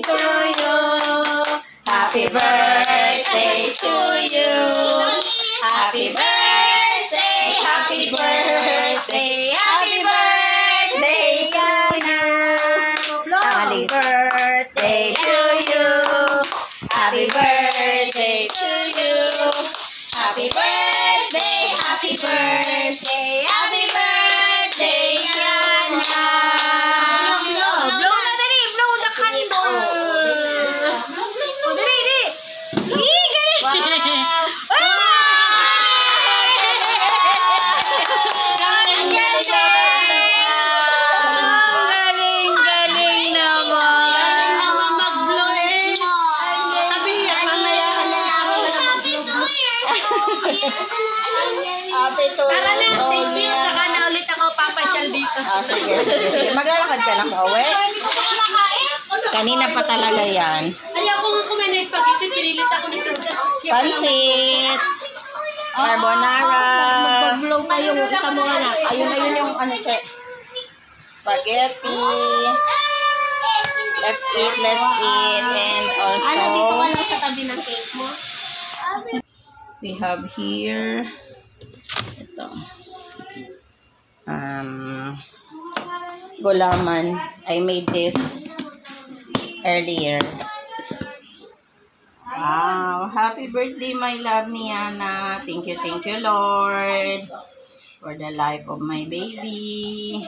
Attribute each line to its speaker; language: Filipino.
Speaker 1: to you. Happy birthday to you. Happy birthday, happy birthday, happy birthday, Kana. Happy birthday to you. Happy birthday to you. Happy birthday, happy birthday, happy birthday, Kana. Blow na dali, blow the candle. O dali, dali. Galing naman. Mag-blow eh. Happy to you.
Speaker 2: Tara na, thank you. Saka na ulit ako papasyal dito.
Speaker 1: Sige. Maglalakad ka lang pauwi. Kanina pa talaga yan.
Speaker 2: Ayaw ko nga kumain ng spaghetti, pinilit ako nito.
Speaker 1: Pansit. Carbonara.
Speaker 2: Mag-blow kayo sa mga na.
Speaker 1: Ayun yung ano, che. Spaghetti. Let's eat. And also,
Speaker 2: Ano, dito ka lang sa tabi ng cake mo?
Speaker 1: we have here, ito, gulaman. I made this earlier. Wow, happy birthday, my love, Miana. Thank you, Lord, for the life of my baby.